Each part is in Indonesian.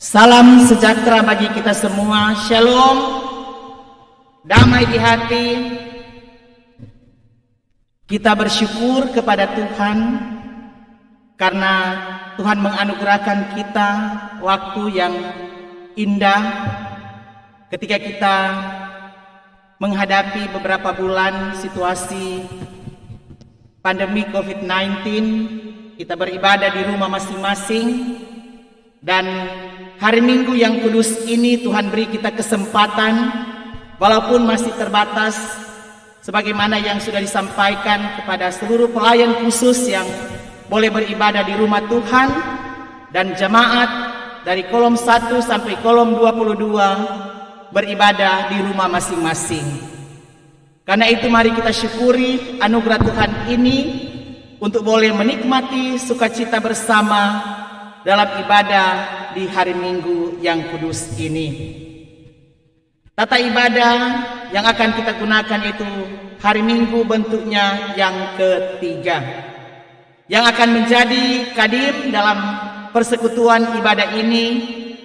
Salam sejahtera bagi kita semua. Shalom, damai di hati. Kita bersyukur kepada Tuhan karena Tuhan menganugerahkan kita waktu yang indah ketika kita menghadapi beberapa bulan situasi pandemi COVID-19. Kita beribadah di rumah masing-masing, dan hari Minggu yang kudus ini Tuhan beri kita kesempatan, walaupun masih terbatas, sebagaimana yang sudah disampaikan kepada seluruh pelayan khusus yang boleh beribadah di rumah Tuhan, dan jemaat dari kolom 1 sampai kolom 22 beribadah di rumah masing-masing. Karena itu mari kita syukuri anugerah Tuhan ini untuk boleh menikmati sukacita bersama dalam ibadah di hari Minggu yang kudus ini. Tata ibadah yang akan kita gunakan itu hari Minggu bentuknya yang ketiga, yang akan menjadi kadim dalam persekutuan ibadah ini,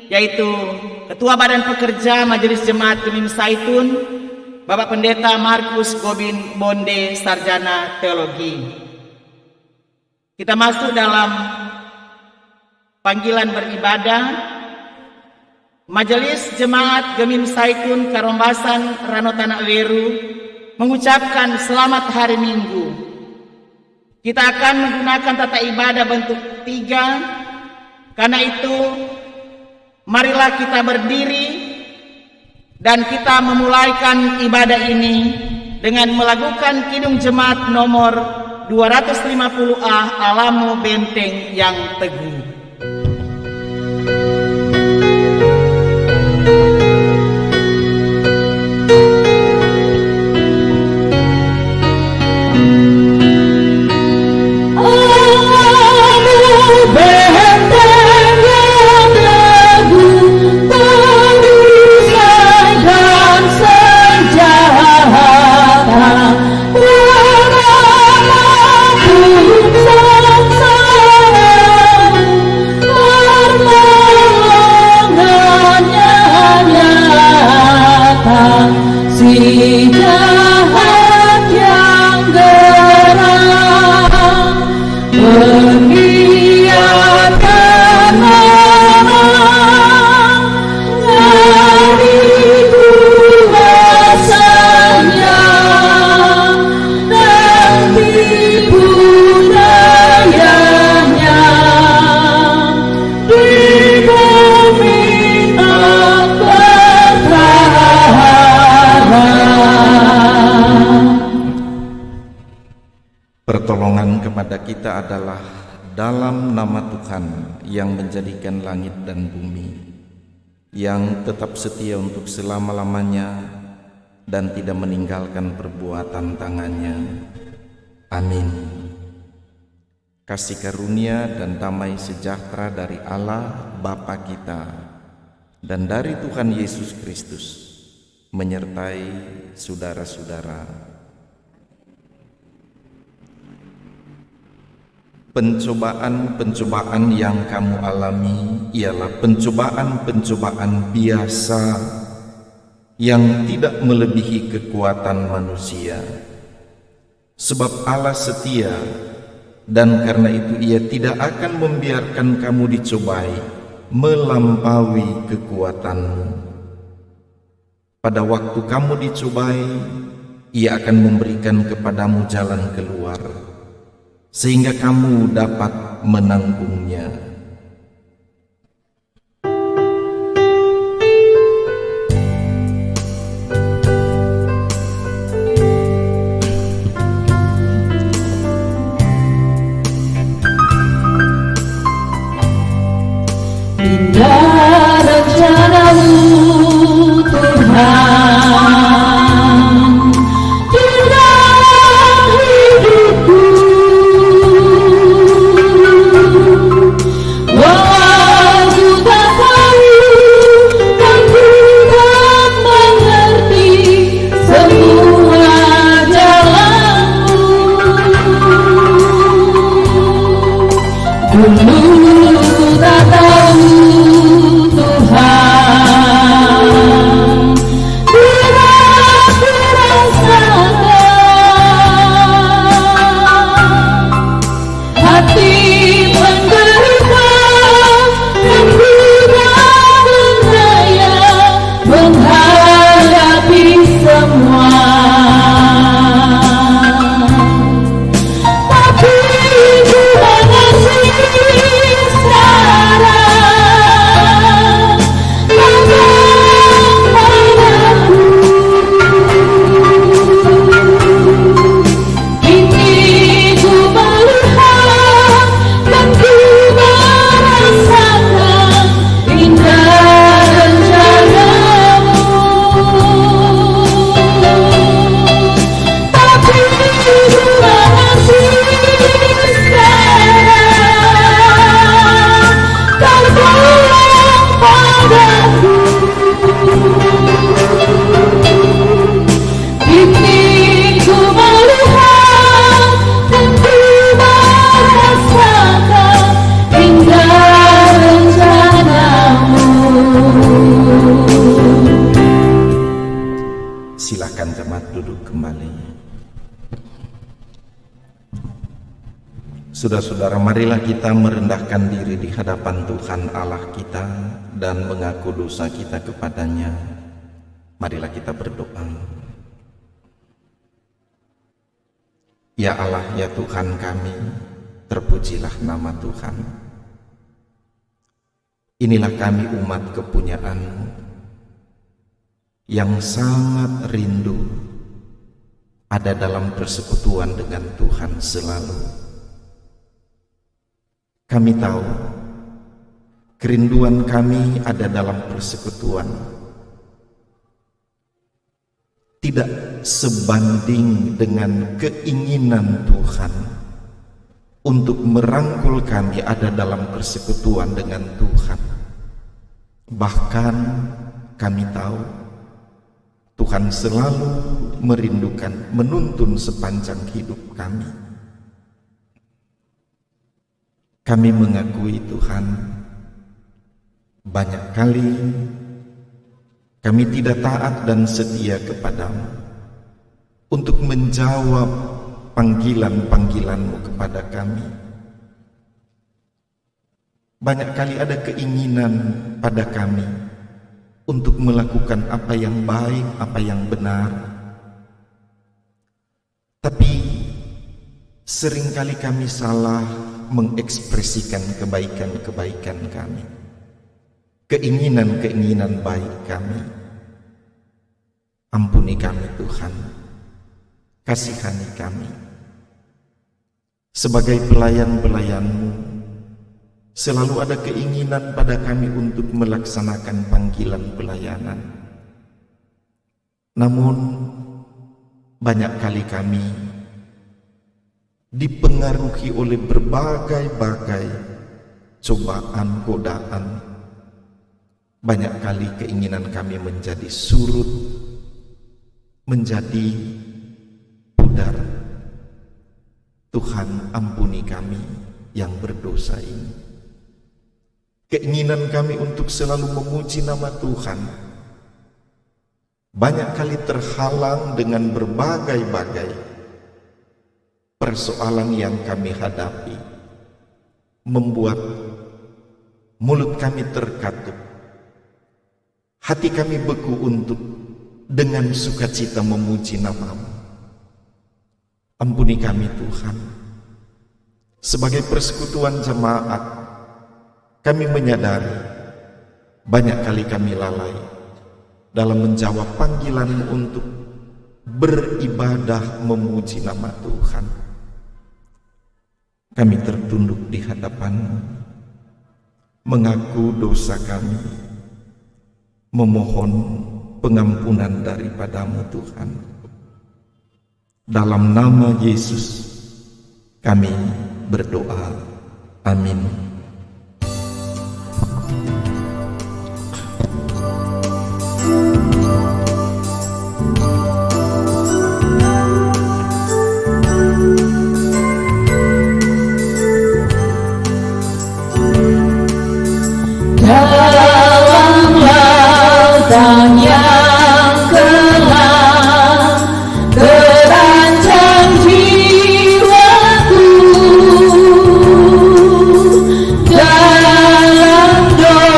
yaitu Ketua Badan Pekerja Majelis Jemaat Gemim Saitun, Bapak Pendeta Markus Gobin Bonde, Sarjana Teologi. Kita masuk dalam panggilan beribadah. Majelis Jemaat Gemim Saitun Karombasan Rano Tanah Weru mengucapkan selamat hari Minggu. Kita akan menggunakan tata ibadah bentuk 3. Karena itu marilah kita berdiri dan kita memulaikan ibadah ini dengan melakukan Kidung Jemaat nomor 250A, Alamu Benteng yang Teguh. Pertolongan kepada kita adalah dalam nama Tuhan yang menjadikan langit dan bumi, yang tetap setia untuk selama-lamanya dan tidak meninggalkan perbuatan tangannya. Amin. Kasih karunia dan damai sejahtera dari Allah Bapa kita dan dari Tuhan Yesus Kristus menyertai saudara-saudara. Pencobaan-pencobaan yang kamu alami ialah pencobaan-pencobaan biasa yang tidak melebihi kekuatan manusia. Sebab Allah setia, dan karena itu Ia tidak akan membiarkan kamu dicobai melampaui kekuatanmu. Pada waktu kamu dicobai, Ia akan memberikan kepadamu jalan keluar, sehingga kamu dapat menanggungnya. Indah rencana-Mu Tuhan di dalam hidupku. silakan jemaat duduk kembali. Saudara-saudara, marilah kita merendahkan diri di hadapan Tuhan Allah kita dan mengaku dosa kita kepadanya. Marilah kita berdoa. Ya Allah, ya Tuhan kami, terpujilah nama Tuhan. Inilah kami umat kepunyaan-Mu yang sangat rindu ada dalam persekutuan dengan Tuhan selalu. Kami tahu kerinduan kami ada dalam persekutuan tidak sebanding dengan keinginan Tuhan untuk merangkul kami ada dalam persekutuan dengan Tuhan. Bahkan kami tahu Tuhan selalu merindukan, menuntun sepanjang hidup kami. Kami mengakui Tuhan, banyak kali kami tidak taat dan setia kepada-Mu untuk menjawab panggilan-panggilan-Mu kepada kami. Banyak kali ada keinginan pada kami untuk melakukan apa yang baik, apa yang benar. Tapi seringkali kami salah mengekspresikan kebaikan-kebaikan kami, keinginan-keinginan baik kami. Ampuni kami Tuhan, kasihani kami. Sebagai pelayan-pelayan-Mu, selalu ada keinginan pada kami untuk melaksanakan panggilan pelayanan. Namun banyak kali kami dipengaruhi oleh berbagai-bagai cobaan, godaan. Banyak kali keinginan kami menjadi surut, menjadi pudar. Tuhan, ampuni kami yang berdosa ini. Keinginan kami untuk selalu memuji nama Tuhan banyak kali terhalang dengan berbagai-bagai persoalan yang kami hadapi, membuat mulut kami terkatup, hati kami beku untuk dengan sukacita memuji nama-Mu. Ampuni kami Tuhan. Sebagai persekutuan jemaat, kami menyadari banyak kali kami lalai dalam menjawab panggilan-Mu untuk beribadah memuji nama Tuhan. Kami tertunduk di hadapan-Mu, mengaku dosa kami, memohon pengampunan daripada-Mu Tuhan. Dalam nama Yesus kami berdoa. Amin. Dalam lautan yang gelap, terancam jiwaku. Dalam dosa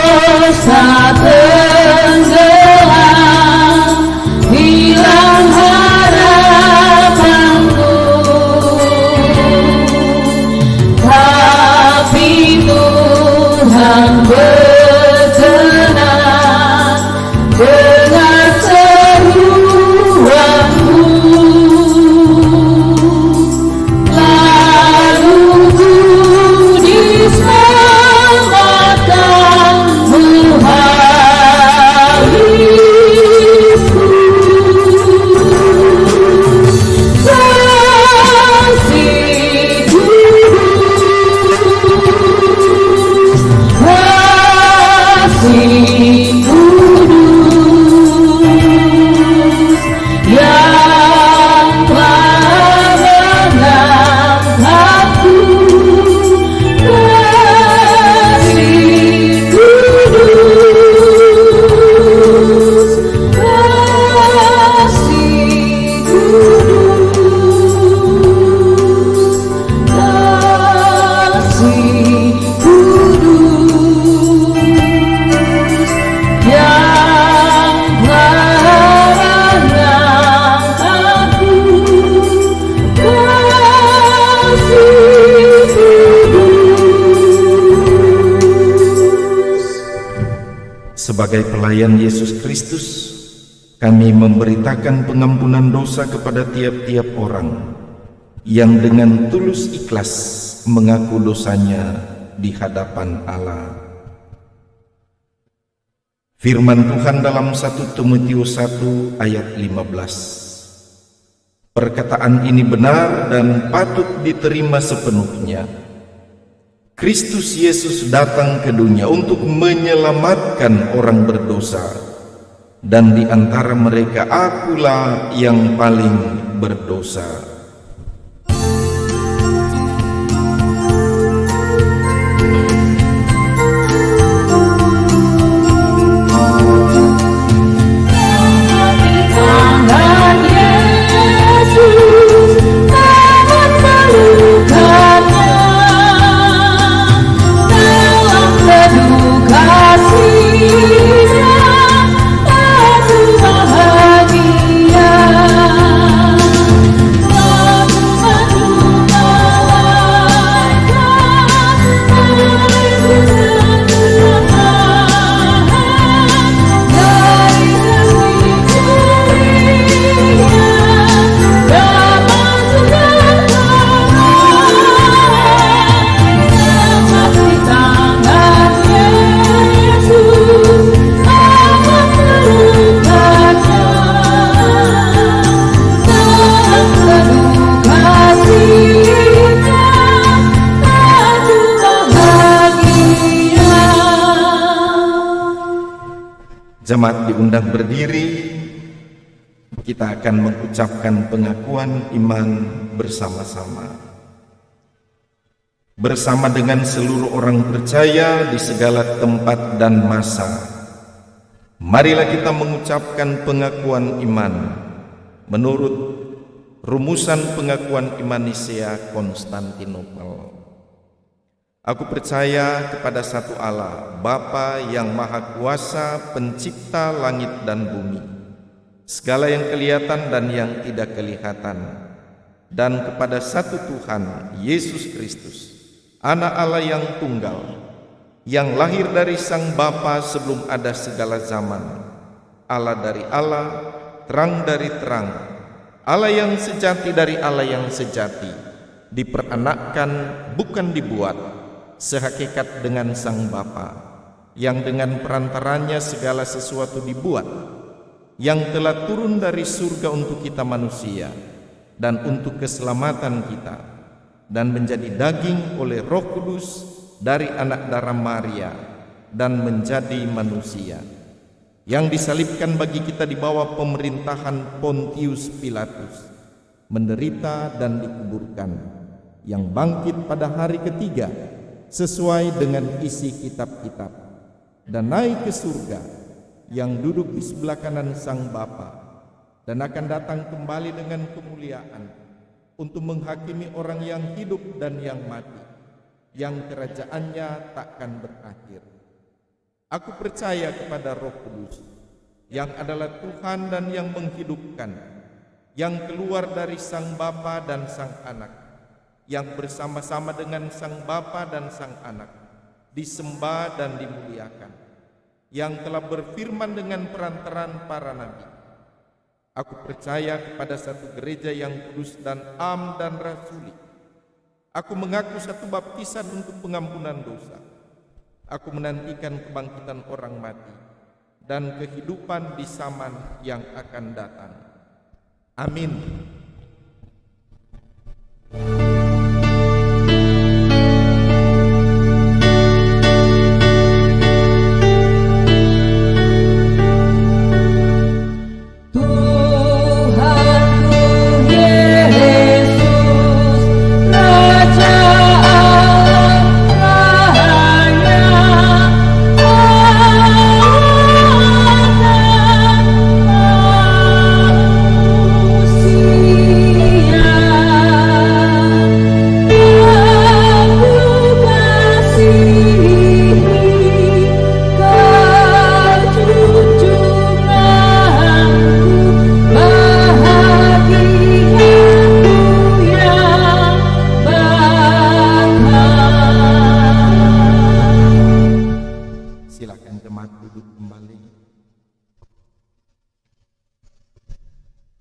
Sebagai pelayan Yesus Kristus, kami memberitakan pengampunan dosa kepada tiap-tiap orang yang dengan tulus ikhlas mengaku dosanya di hadapan Allah. Firman Tuhan dalam 1 Timotius 1 ayat 15. Perkataan ini benar dan patut diterima sepenuhnya. Kristus Yesus datang ke dunia untuk menyelamatkan orang berdosa, dan di antara mereka akulah yang paling berdosa. Jemaat diundang berdiri. Kita akan mengucapkan pengakuan iman bersama-sama. Bersama dengan seluruh orang percaya di segala tempat dan masa, marilah kita mengucapkan pengakuan iman menurut rumusan pengakuan iman Nisea Konstantinopel. Aku percaya kepada satu Allah, Bapa yang Maha Kuasa, pencipta langit dan bumi, segala yang kelihatan dan yang tidak kelihatan, dan kepada satu Tuhan, Yesus Kristus, Anak Allah yang tunggal, yang lahir dari Sang Bapa sebelum ada segala zaman, Allah dari Allah, terang dari terang, Allah yang sejati dari Allah yang sejati, diperanakkan bukan dibuat, sehakikat dengan Sang Bapa, yang dengan perantaranya segala sesuatu dibuat, yang telah turun dari surga untuk kita manusia dan untuk keselamatan kita, dan menjadi daging oleh Roh Kudus dari anak darah Maria dan menjadi manusia, yang disalibkan bagi kita di bawah pemerintahan Pontius Pilatus, menderita dan dikuburkan, yang bangkit pada hari ketiga sesuai dengan isi kitab-kitab, dan naik ke surga, yang duduk di sebelah kanan Sang Bapa, dan akan datang kembali dengan kemuliaan untuk menghakimi orang yang hidup dan yang mati, yang kerajaannya takkan berakhir. Aku percaya kepada Roh Kudus, yang adalah Tuhan dan yang menghidupkan, yang keluar dari Sang Bapa dan Sang Anak, yang bersama-sama dengan Sang Bapa dan Sang Anak, disembah dan dimuliakan, yang telah berfirman dengan perantaran para nabi. Aku percaya kepada satu gereja yang kudus dan am dan rasuli. Aku mengaku satu baptisan untuk pengampunan dosa. Aku menantikan kebangkitan orang mati dan kehidupan di zaman yang akan datang. Amin.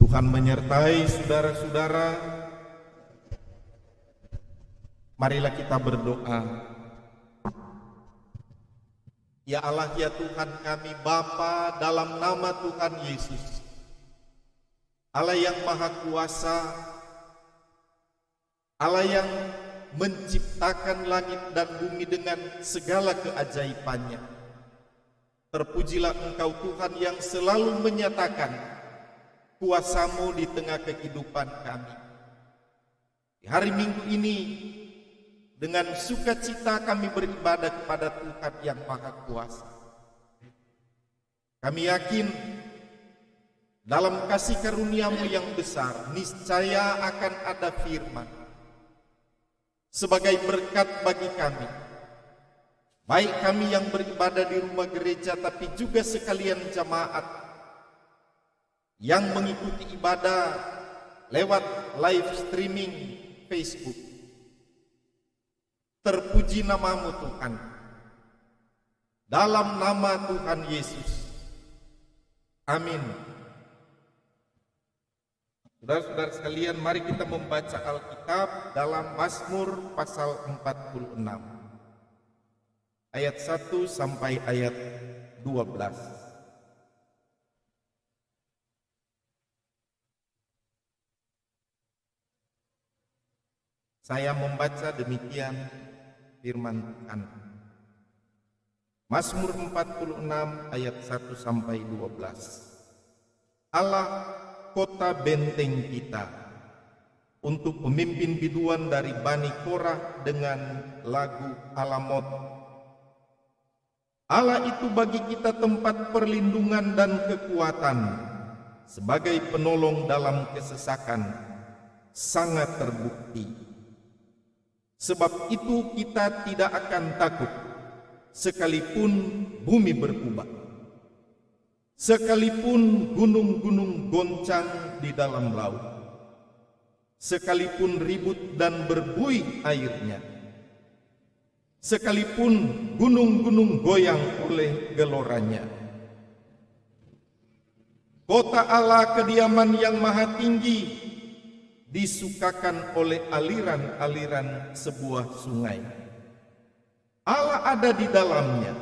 Tuhan menyertai saudara-saudara. Marilah kita berdoa. Ya Allah, ya Tuhan kami Bapa, dalam nama Tuhan Yesus, Allah yang Maha Kuasa, Allah yang menciptakan langit dan bumi dengan segala keajaibannya. Terpujilah Engkau Tuhan yang selalu menyatakan kuasa-Mu di tengah kehidupan kami. Di hari Minggu ini, dengan sukacita kami beribadah kepada Tuhan yang Maha Kuasa. Kami yakin dalam kasih karunia-Mu yang besar, niscaya akan ada firman sebagai berkat bagi kami, baik kami yang beribadah di rumah gereja, tapi juga sekalian jamaat yang mengikuti ibadah lewat live streaming Facebook. Terpuji nama-Mu Tuhan, dalam nama Tuhan Yesus. Amin. Saudara-saudara sekalian, mari kita membaca Alkitab dalam Mazmur pasal 46 ayat 1 sampai ayat 12. Saya membaca demikian firman Tuhan. Mazmur 46 ayat 1 sampai 12. Allah, kota benteng kita, untuk pemimpin biduan dari Bani Korah dengan lagu Alamot. Allah itu bagi kita tempat perlindungan dan kekuatan, sebagai penolong dalam kesesakan, sangat terbukti. Sebab itu kita tidak akan takut, sekalipun bumi bergubah, sekalipun gunung-gunung goncang di dalam laut, sekalipun ribut dan berbuih airnya, sekalipun gunung-gunung goyang oleh geloranya. Kota Allah, kediaman yang maha tinggi, disukakan oleh aliran-aliran sebuah sungai. Allah ada di dalamnya,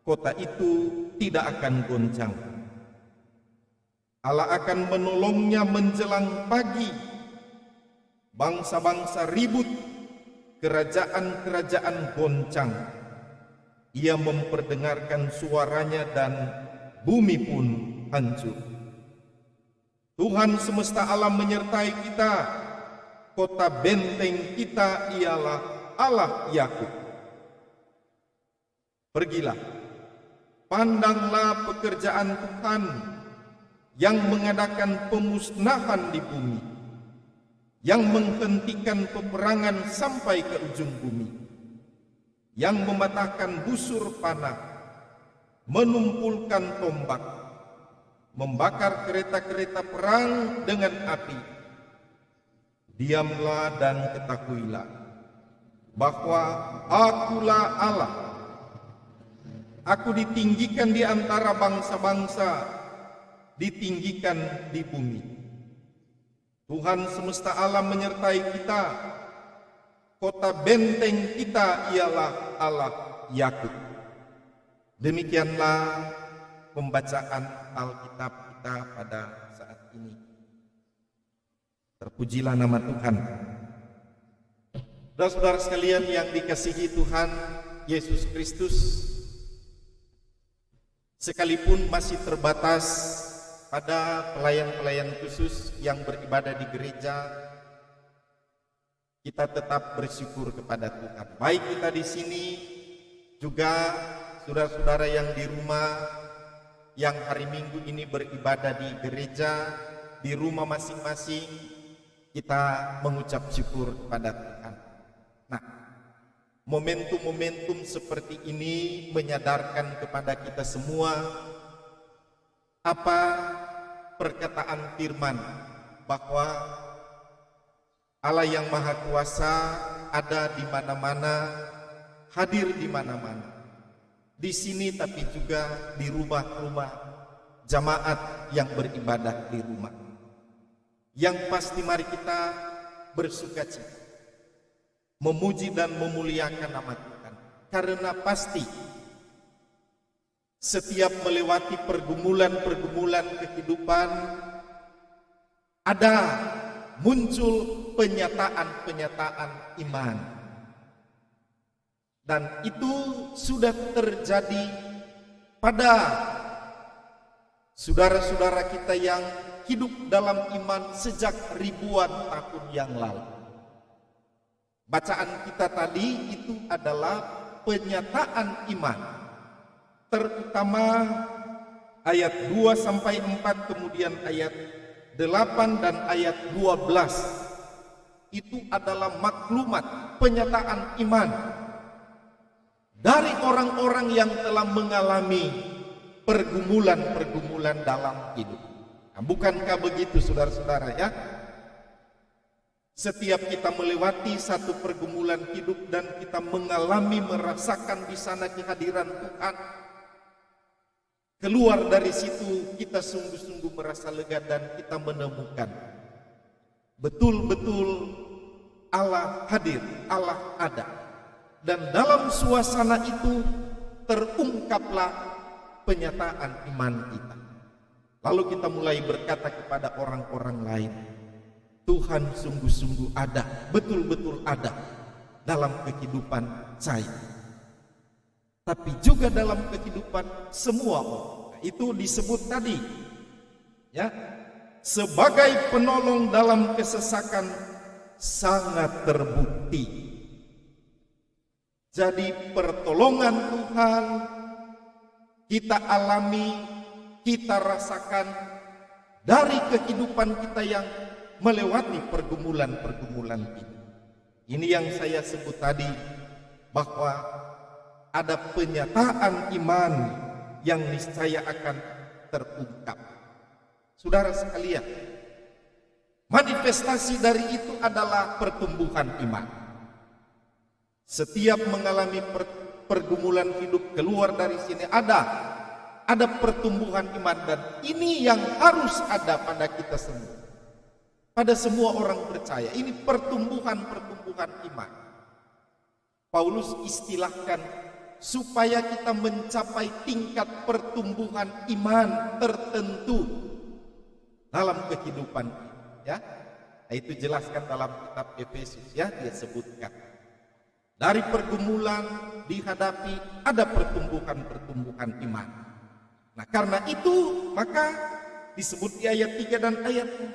kota itu tidak akan goncang. Allah akan menolongnya menjelang pagi. Bangsa-bangsa ribut, kerajaan-kerajaan goncang. Ia memperdengarkan suaranya dan bumi pun hancur. Tuhan semesta alam menyertai kita. Kota benteng kita ialah Allah Yakub. Pergilah, pandanglah pekerjaan Tuhan yang mengadakan pemusnahan di bumi, yang menghentikan peperangan sampai ke ujung bumi, yang mematahkan busur panah, menumpulkan tombak, membakar kereta-kereta perang dengan api. Diamlah dan ketahuilah bahwa Akulah Allah. Aku ditinggikan di antara bangsa-bangsa, ditinggikan di bumi. Tuhan semesta alam menyertai kita. Kota benteng kita ialah Allah Yakub. Demikianlah pembacaan Alkitab kita pada saat ini. Terpujilah nama Tuhan. Saudara-saudara sekalian yang dikasihi Tuhan Yesus Kristus, sekalipun masih terbatas pada pelayan-pelayan khusus yang beribadah di gereja, kita tetap bersyukur kepada Tuhan. Baik kita di sini, juga saudara-saudara yang di rumah, yang hari Minggu ini beribadah di gereja, di rumah masing-masing, kita mengucap syukur kepada Tuhan. Nah, momentum-momentum seperti ini menyadarkan kepada kita semua apa perkataan firman bahwa Allah yang Maha Kuasa ada di mana-mana, hadir di mana-mana. Di sini tapi juga di rumah-rumah jamaat yang beribadah di rumah. Yang pasti mari kita bersukacita, memuji dan memuliakan nama Tuhan. Karena pasti setiap melewati pergumulan-pergumulan kehidupan, ada muncul penyataan-penyataan iman. Dan itu sudah terjadi pada saudara-saudara kita yang hidup dalam iman sejak ribuan tahun yang lalu. Bacaan kita tadi itu adalah penyataan iman, terutama ayat 2 sampai 4, kemudian ayat 8 dan ayat 12. Itu adalah maklumat penyataan iman dari orang-orang yang telah mengalami pergumulan-pergumulan dalam hidup. Nah, bukankah begitu saudara-saudara ya? Setiap kita melewati satu pergumulan hidup dan kita mengalami, merasakan di sana kehadiran Tuhan, keluar dari situ kita sungguh-sungguh merasa lega dan kita menemukan betul-betul Allah hadir, Allah ada. Dan dalam suasana itu terungkaplah penyataan iman kita. Lalu kita mulai berkata kepada orang-orang lain, Tuhan sungguh-sungguh ada, betul-betul ada dalam kehidupan saya. Tapi juga dalam kehidupan semua orang. Itu disebut tadi, ya, sebagai penolong dalam kesesakan sangat terbukti. Jadi pertolongan Tuhan kita alami, kita rasakan dari kehidupan kita yang melewati pergumulan-pergumulan ini. Ini yang saya sebut tadi, bahwa ada penyataan iman yang niscaya akan terungkap. Saudara sekalian, manifestasi dari itu adalah pertumbuhan iman. Setiap mengalami pergumulan hidup, keluar dari sini ada pertumbuhan iman, dan ini yang harus ada pada kita semua. Pada semua orang percaya, ini pertumbuhan iman. Paulus istilahkan supaya kita mencapai tingkat pertumbuhan iman tertentu dalam kehidupan, ya. Nah, itu jelaskan dalam kitab Efesus, ya, dia sebutkan. Dari pergumulan dihadapi ada pertumbuhan iman. Nah, karena itu maka disebut di ayat 3 dan ayat 4,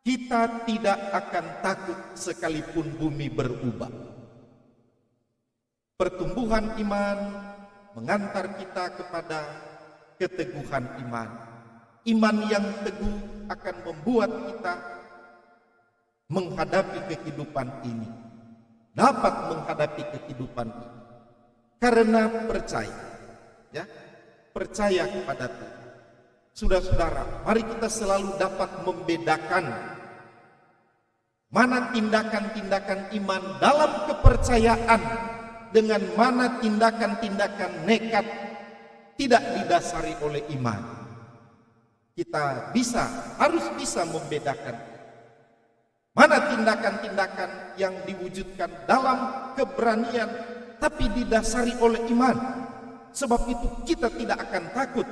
kita tidak akan takut sekalipun bumi berubah. Pertumbuhan iman mengantar kita kepada keteguhan iman. Iman yang teguh akan membuat kita menghadapi kehidupan ini, dapat menghadapi kehidupan ini karena percaya, ya, percaya kepada Tuhan. Saudara-saudara, mari kita selalu dapat membedakan mana tindakan-tindakan iman dalam kepercayaan dengan mana tindakan-tindakan nekat tidak didasari oleh iman. Kita harus bisa membedakan mana tindakan-tindakan yang diwujudkan dalam keberanian tapi didasari oleh iman. Sebab itu kita tidak akan takut.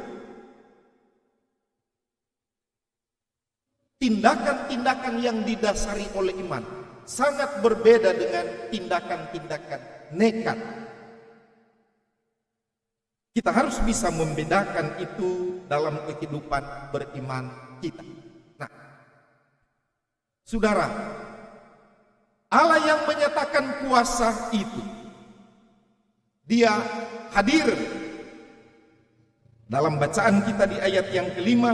Tindakan-tindakan yang didasari oleh iman sangat berbeda dengan tindakan-tindakan nekat. Kita harus bisa membedakan itu dalam kehidupan beriman kita. Nah, saudara, Allah yang menyatakan kuasa itu, Dia hadir. Dalam bacaan kita di ayat yang kelima,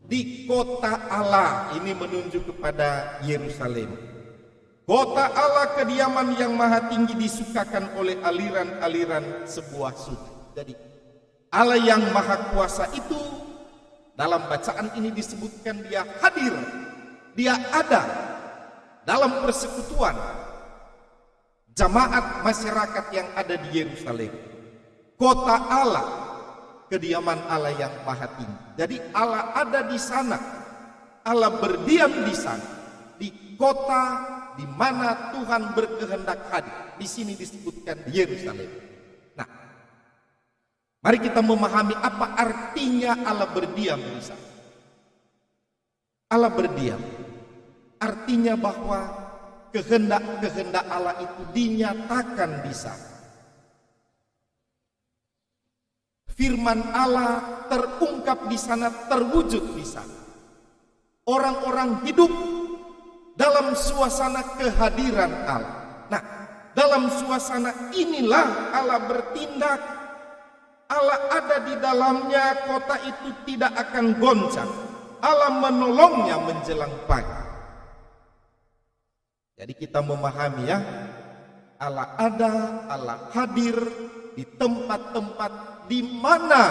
di kota Allah, ini menunjuk kepada Yerusalem. Kota Allah, kediaman yang maha tinggi, disukakan oleh aliran-aliran sebuah sungai. Jadi Allah yang maha kuasa itu dalam bacaan ini disebutkan Dia hadir, Dia ada dalam persekutuan jamaat masyarakat yang ada di Yerusalem. Kota Allah kediaman Allah yang maha tinggi. Jadi Allah ada di sana. Allah berdiam di sana. Di kota di mana Tuhan berkehendak hadir. Di sini disebutkan di Yerusalem. Nah, mari kita memahami apa artinya Allah berdiam di sana. Allah berdiam. Artinya bahwa kehendak-kehendak Allah itu dinyatakan di sana. Firman Allah terungkap di sana, terwujud di sana. Orang-orang hidup dalam suasana kehadiran Allah. Nah, dalam suasana inilah Allah bertindak. Allah ada di dalamnya, kota itu tidak akan goncang. Allah menolongnya menjelang pagi. Jadi kita memahami ya, Allah ada, Allah hadir di tempat-tempat di mana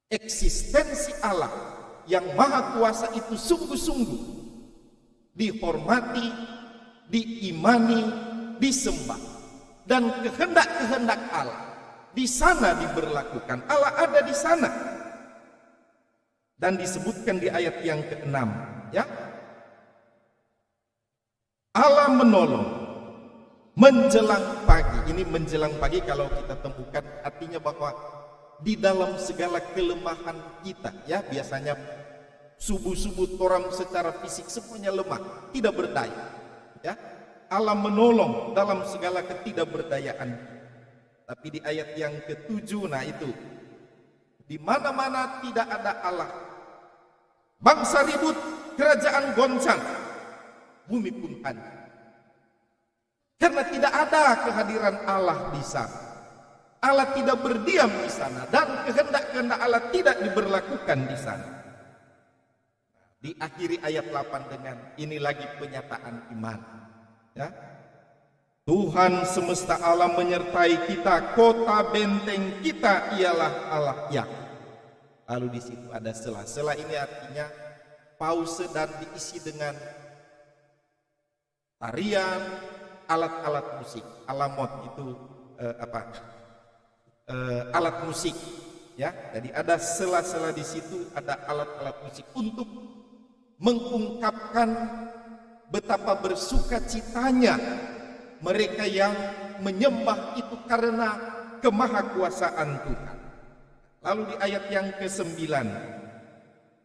eksistensi Allah yang maha kuasa itu sungguh-sungguh dihormati, diimani, disembah, dan kehendak-kehendak Allah di sana diberlakukan. Allah ada di sana dan disebutkan di ayat yang ke-6 ya, Allah menolong menjelang pagi. Ini menjelang pagi kalau kita temukan artinya bahwa di dalam segala kelemahan kita ya, biasanya subuh-subuh orang secara fisik semuanya lemah, tidak berdaya ya. Allah menolong dalam segala ketidakberdayaan. Tapi di ayat yang ke-7, nah itu di mana-mana tidak ada Allah, bangsa ribut, kerajaan goncang, bumi pun hancur. Karena tidak ada kehadiran Allah di sana. Allah tidak berdiam di sana dan kehendak-kehendak Allah tidak diberlakukan di sana. Diakhiri ayat 8 dengan ini lagi penyataan iman. Ya. Tuhan semesta alam menyertai kita, kota benteng kita ialah Allah Yakub. Lalu di situ ada sela. Sela ini artinya pause dan diisi dengan tarian, alat-alat musik. Alamot itu alat musik ya. Jadi ada sela-sela di situ, ada alat-alat musik untuk mengungkapkan betapa bersukacitanya mereka yang menyembah itu karena kemahakuasaan Tuhan. Lalu di ayat yang ke-9,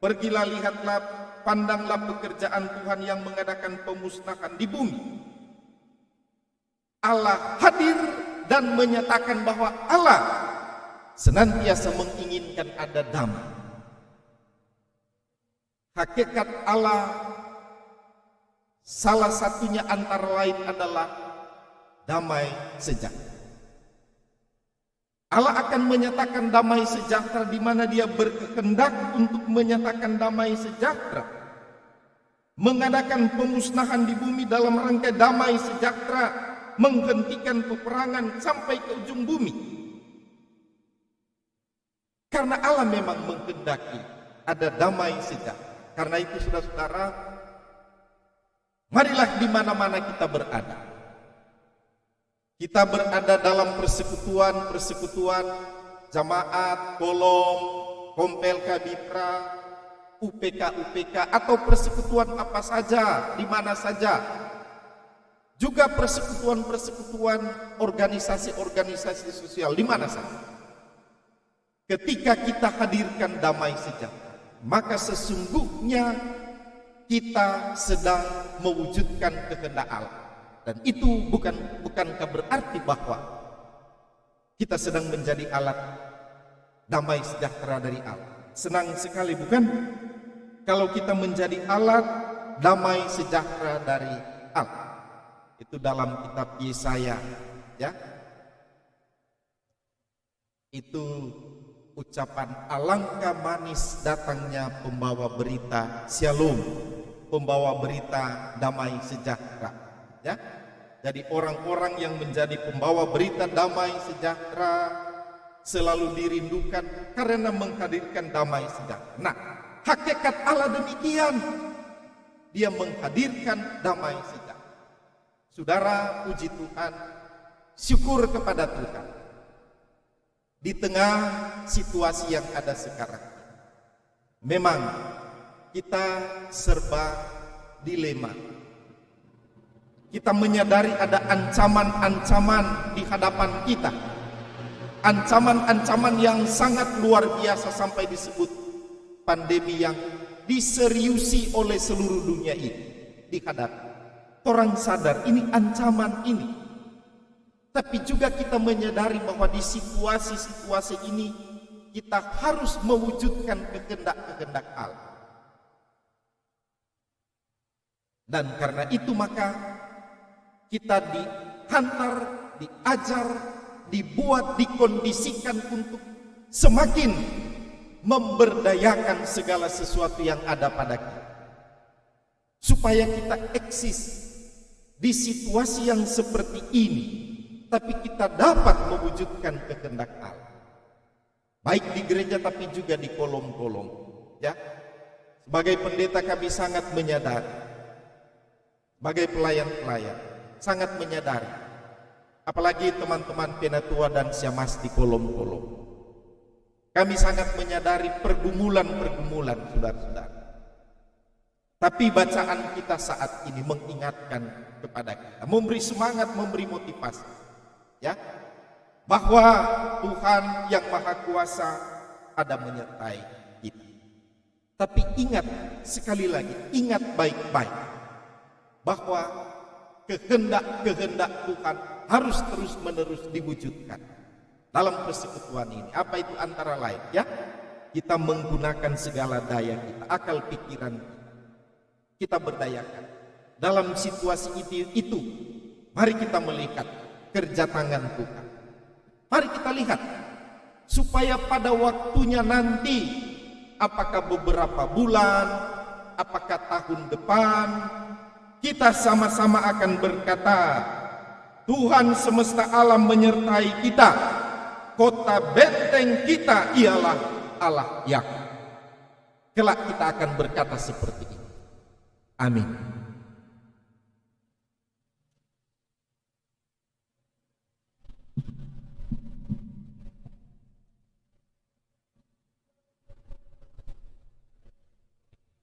pergilah, lihatlah, pandanglah pekerjaan Tuhan yang mengadakan pemusnahan di bumi. Allah hadir dan menyatakan bahwa Allah senantiasa menginginkan ada damai. Hakikat Allah salah satunya antara lain adalah damai sejahtera. Allah akan menyatakan damai sejahtera di mana Dia berkehendak untuk menyatakan damai sejahtera. Mengadakan pemusnahan di bumi dalam rangka damai sejahtera, menghentikan peperangan sampai ke ujung bumi. Karena Allah memang menghendaki ada damai sejahtera. Karena itu saudara-saudara, marilah di mana-mana kita berada. Kita berada dalam persekutuan jamaat, kolom, kompel kabitra, UPK, atau persekutuan apa saja, di mana saja. Juga persekutuan organisasi-organisasi sosial di mana saja. Ketika kita hadirkan damai sejahtera, maka sesungguhnya kita sedang mewujudkan kehendak Allah. Dan itu bukankah berarti bahwa kita sedang menjadi alat damai sejahtera dari Allah. Senang sekali bukan? Kalau kita menjadi alat damai sejahtera dari Allah. Itu dalam kitab Yesaya ya. Itu ucapan alangkah manis datangnya pembawa berita Shalom, pembawa berita damai sejahtera ya. Jadi orang-orang yang menjadi pembawa berita damai sejahtera selalu dirindukan karena menghadirkan damai sejahtera. Nah, hakikat Allah demikian. Dia menghadirkan damai sejahtera. Saudara, puji Tuhan, syukur kepada Tuhan. di tengah situasi yang ada sekarang. Memang kita serba dilema. Kita menyadari ada ancaman-ancaman di hadapan kita. Ancaman-ancaman yang sangat luar biasa sampai disebut pandemi yang diseriusi oleh seluruh dunia ini dihadapi. Orang sadar ini ancaman ini. Tapi juga kita menyadari bahwa di situasi-situasi ini kita harus mewujudkan kehendak-kehendak Allah. Dan karena itu maka kita dihantar, diajar, dibuat, dikondisikan untuk semakin memberdayakan segala sesuatu yang ada pada kita. Supaya kita eksis di situasi yang seperti ini, tapi kita dapat mewujudkan kehendak Allah. Baik di gereja tapi juga di kolom-kolom, ya. Sebagai pendeta kami sangat menyadari, sebagai pelayan-pelayan sangat menyadari, apalagi teman-teman penatua dan siamas di kolom-kolom. Kami sangat menyadari pergumulan-pergumulan saudara-saudara. Tapi bacaan kita saat ini mengingatkan kepada kita, memberi semangat, memberi motivasi, ya, bahwa Tuhan yang Maha Kuasa ada menyertai kita. Tapi ingat sekali lagi, ingat baik-baik bahwa kehendak-kehendak Tuhan harus terus-menerus diwujudkan dalam persekutuan ini. Apa itu antara lain, ya? Kita menggunakan segala daya kita, akal pikiran kita berdayakan. Dalam situasi itu, mari kita melihat kerja tangan Tuhan. Mari kita lihat supaya pada waktunya nanti, apakah beberapa bulan, apakah tahun depan, kita sama-sama akan berkata, Tuhan semesta alam menyertai kita. Kota benteng kita ialah Allah Yakub. Kelak kita akan berkata seperti ini. Amin.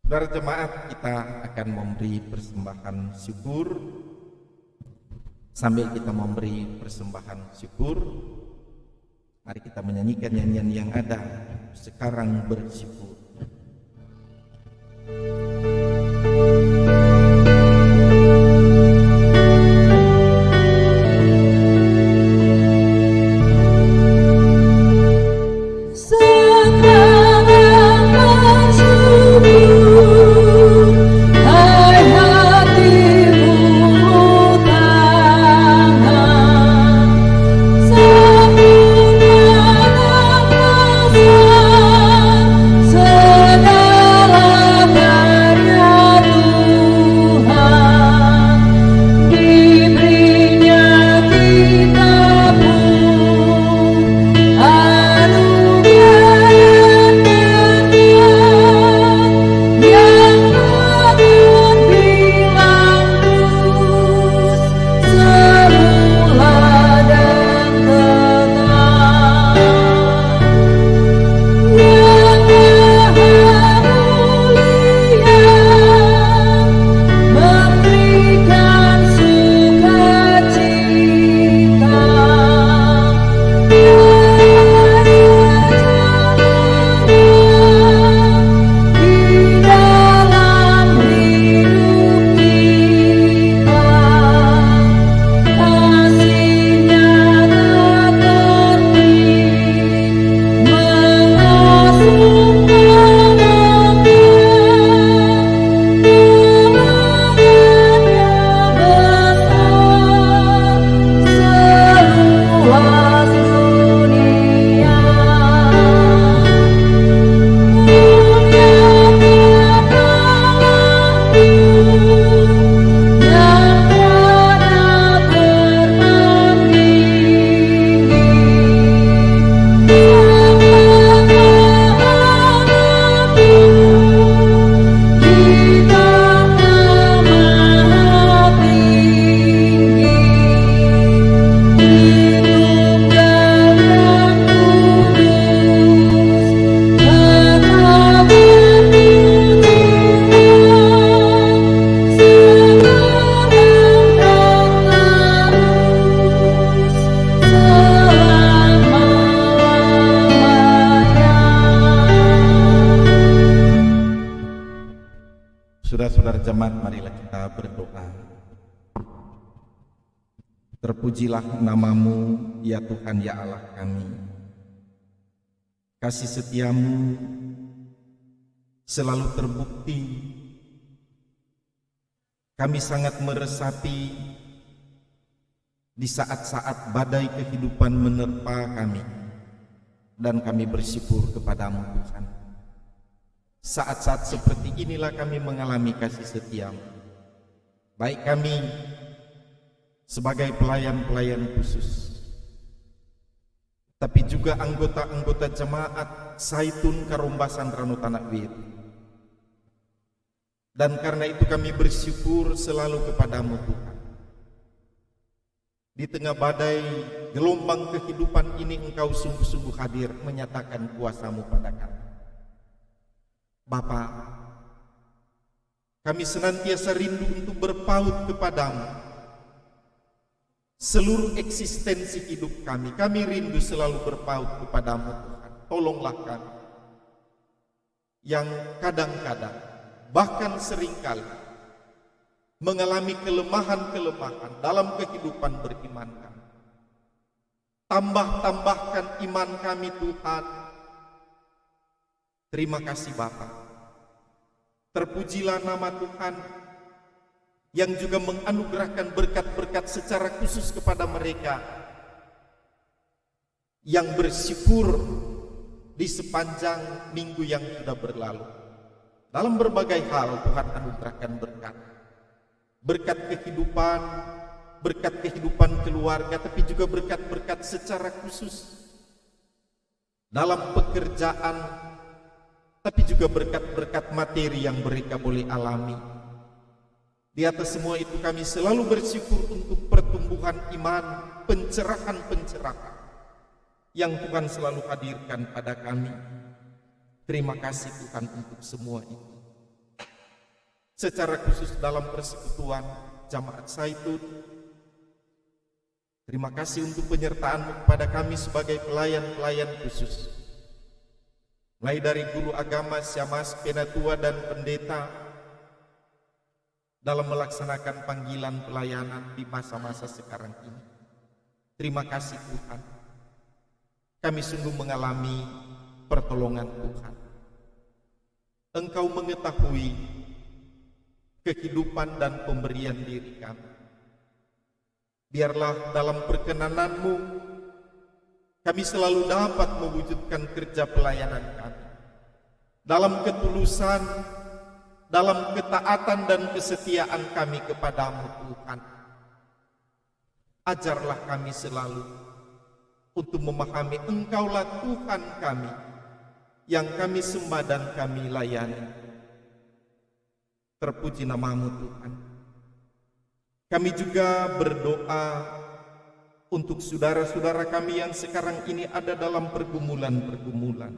Saudara jemaat, kita akan memberi persembahan syukur. Sambil kita memberi persembahan syukur, mari kita menyanyikan nyanyian yang ada. Sekarang bersyukur. Segala saudara jemaat, marilah kita berdoa. Terpujilah namamu, ya Tuhan, ya Allah kami. Kasih setiamu selalu terbukti. Kami sangat meresapi di saat-saat badai kehidupan menerpa kami, dan kami bersyukur kepadamu Tuhan. Saat-saat seperti inilah kami mengalami kasih setiamu, baik kami sebagai pelayan-pelayan khusus, tapi juga anggota-anggota jemaat Zaitun Karumbasan Ranu Tanah Wir. Dan karena itu kami bersyukur selalu kepadamu Tuhan. Di tengah badai gelombang kehidupan ini Engkau sungguh-sungguh hadir menyatakan kuasa-Mu pada kami. Bapa, kami senantiasa rindu untuk berpaut kepadamu. Seluruh eksistensi hidup kami rindu selalu berpaut kepadamu Tuhan. Tolonglah kami yang kadang-kadang bahkan seringkali mengalami kelemahan-kelemahan dalam kehidupan beriman kami. Tambahkan iman kami Tuhan. Terima kasih Bapa. Terpujilah nama Tuhan yang juga menganugerahkan berkat-berkat secara khusus kepada mereka yang bersyukur di sepanjang minggu yang sudah berlalu. Dalam berbagai hal Tuhan anugerahkan berkat. Berkat kehidupan keluarga, tapi juga berkat-berkat secara khusus dalam pekerjaan, tapi juga berkat-berkat materi yang mereka boleh alami. Di atas semua itu kami selalu bersyukur untuk pertumbuhan iman, pencerahan-pencerahan yang Tuhan selalu hadirkan pada kami. Terima kasih Tuhan untuk semua itu. Secara khusus dalam persekutuan Jemaat Zaitun, terima kasih untuk penyertaan-Mu kepada kami sebagai pelayan-pelayan khusus. Mulai dari guru agama, syamasi, penatua, dan pendeta dalam melaksanakan panggilan pelayanan di masa-masa sekarang ini. Terima kasih Tuhan. Kami sungguh mengalami pertolongan Tuhan. Engkau mengetahui kehidupan dan pemberian diri kami. Biarlah dalam perkenanan-Mu kami selalu dapat mewujudkan kerja pelayanan kami dalam ketulusan, dalam ketaatan dan kesetiaan kami kepadamu Tuhan. Ajarlah kami selalu untuk memahami Engkaulah Tuhan kami yang kami sembah dan kami layani. Terpuji namamu Tuhan. Kami juga berdoa untuk saudara-saudara kami yang sekarang ini ada dalam pergumulan-pergumulan.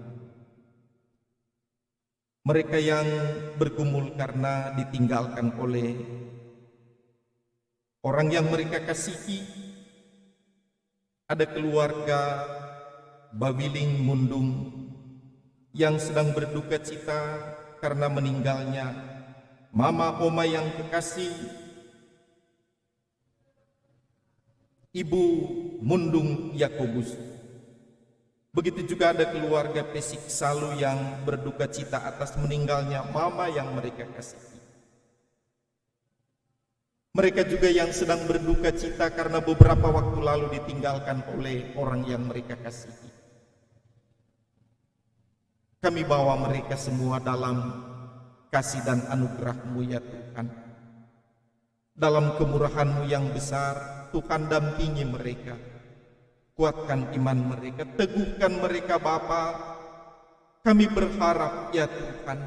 Mereka yang bergumul karena ditinggalkan oleh orang yang mereka kasihi. Ada keluarga Bawiling Mundung yang sedang berduka cita karena meninggalnya Mama Oma yang kekasih, Ibu Mundung Yakobus. Begitu juga ada keluarga Pesik Salu yang berduka cita atas meninggalnya Mama yang mereka kasihi. Mereka juga yang sedang berduka cita karena beberapa waktu lalu ditinggalkan oleh orang yang mereka kasihi. Kami bawa mereka semua dalam kasih dan anugerah-Mu ya Tuhan. Dalam kemurahan-Mu yang besar, Tuhan dampingi mereka. Kuatkan iman mereka, teguhkan mereka Bapa. Kami berharap ya Tuhan,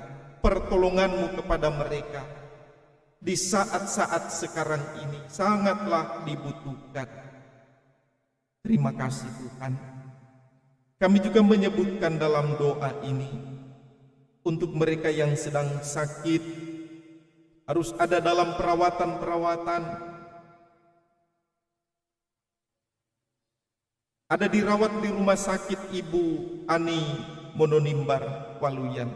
pertolongan-Mu kepada mereka di saat-saat sekarang ini sangatlah dibutuhkan. Terima kasih Tuhan. Kami juga menyebutkan dalam doa ini untuk mereka yang sedang sakit, harus ada dalam perawatan-perawatan, ada dirawat di rumah sakit Ibu Ani Mononimbar Waluyan.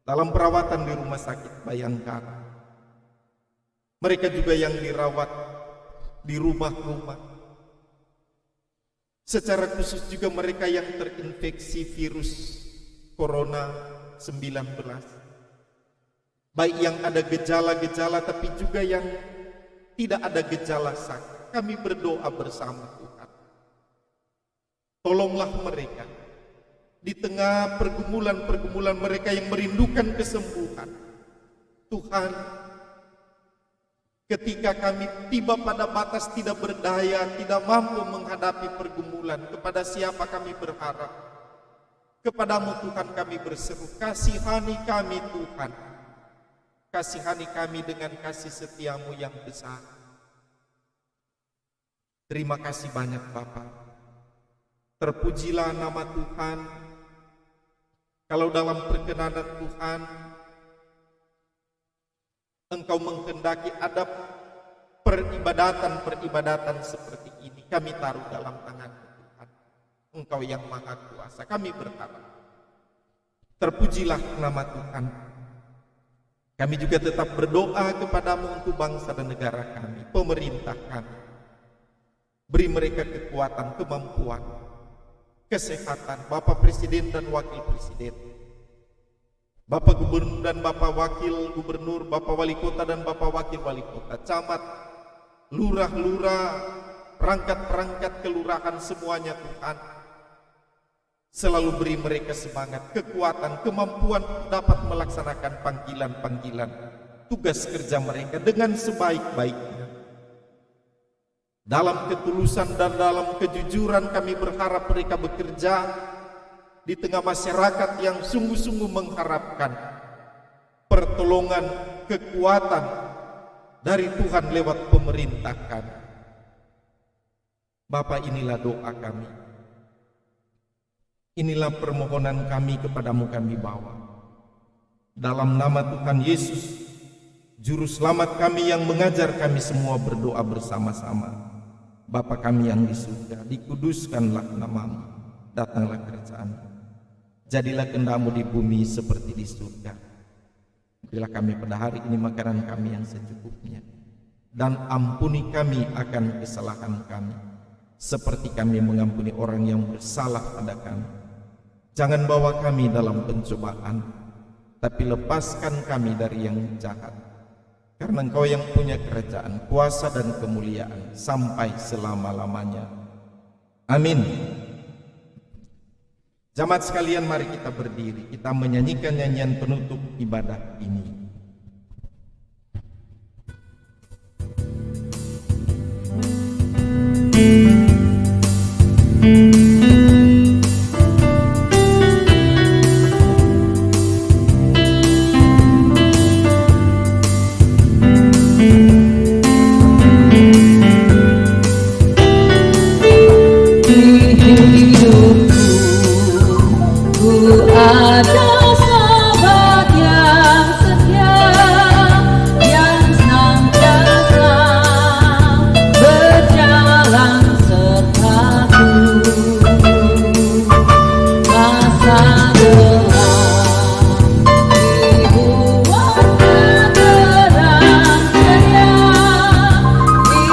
dalam perawatan di rumah sakit Bayangkara. Mereka juga yang dirawat di rumah-rumah. Secara khusus juga mereka yang terinfeksi virus Corona 19. Baik yang ada gejala-gejala tapi juga yang tidak ada gejala sakit. Kami berdoa bersama Tuhan. Tolonglah mereka di tengah pergumulan-pergumulan mereka yang merindukan kesembuhan. Tuhan, ketika kami tiba pada batas tidak berdaya, tidak mampu menghadapi pergumulan, kepada siapa kami berharap? Kepadamu Tuhan kami berseru, kasihani kami Tuhan. Kasihani kami dengan kasih setiamu yang besar. Terima kasih banyak Bapa. Terpujilah nama Tuhan. Kalau dalam perkenanan Tuhan, Engkau menghendaki ada peribadatan seperti ini, kami taruh dalam tangan Tuhan. Engkau yang maha kuasa, kami berharap. Terpujilah nama Tuhan. Kami juga tetap berdoa kepadamu untuk bangsa dan negara kami, pemerintah kami. Beri mereka kekuatan, kemampuan, kesehatan, Bapak Presiden dan Wakil Presiden, Bapak Gubernur dan Bapak Wakil Gubernur, Bapak Wali Kota dan Bapak Wakil Wali Kota, camat, lurah-lurah, perangkat-perangkat kelurahan semuanya Tuhan. Selalu beri mereka semangat, kekuatan, kemampuan dapat melaksanakan panggilan-panggilan tugas kerja mereka dengan sebaik-baiknya. Dalam ketulusan dan dalam kejujuran kami berharap mereka bekerja di tengah masyarakat yang sungguh-sungguh mengharapkan pertolongan, kekuatan dari Tuhan lewat pemerintah kami. Bapa, inilah doa kami. Inilah permohonan kami kepadamu kami bawa. Dalam nama Tuhan Yesus, Juru Selamat kami yang mengajar kami semua berdoa bersama-sama. Bapa kami yang di surga, dikuduskanlah namamu, datanglah kerajaan-Mu. Jadilah kehendak-Mu di bumi seperti di surga. Berilah kami pada hari ini makanan kami yang secukupnya, dan ampuni kami akan kesalahan kami, seperti kami mengampuni orang yang bersalah pada kami. Jangan bawa kami dalam pencobaan, tapi lepaskan kami dari yang jahat. Karena Engkau yang punya kerajaan, kuasa dan kemuliaan sampai selama-lamanya. Amin. Jamaat sekalian, mari kita berdiri, kita menyanyikan nyanyian penutup ibadah ini. Ada sahabat yang setia, yang senantiasa berjalan sertaku. Masa gelap dibuatnya terang ceria,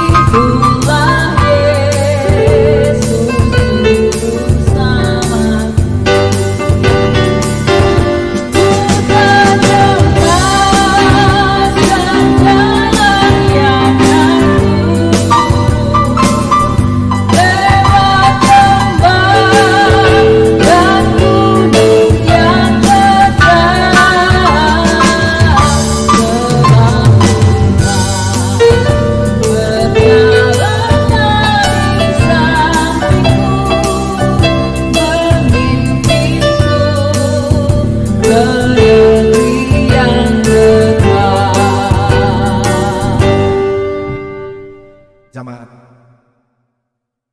itulah Yesus Juru Selamat. Jamaat,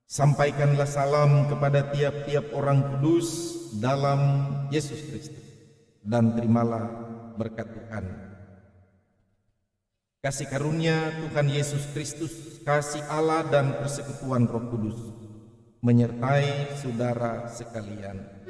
sampaikanlah salam kepada tiap-tiap orang kudus dalam Yesus Kristus, dan terimalah berkat Tuhan. Kasih karunia Tuhan Yesus Kristus, kasih Allah dan persekutuan Roh Kudus menyertai saudara sekalian.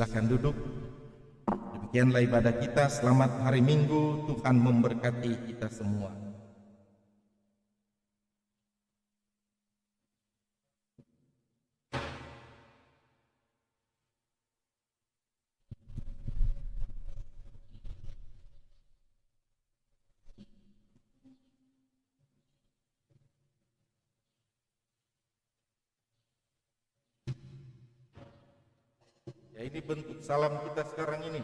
silakan duduk. Demikianlah ibadah kita. Selamat hari Minggu. Tuhan memberkati kita semua. Ya, ini bentuk salam kita sekarang ini.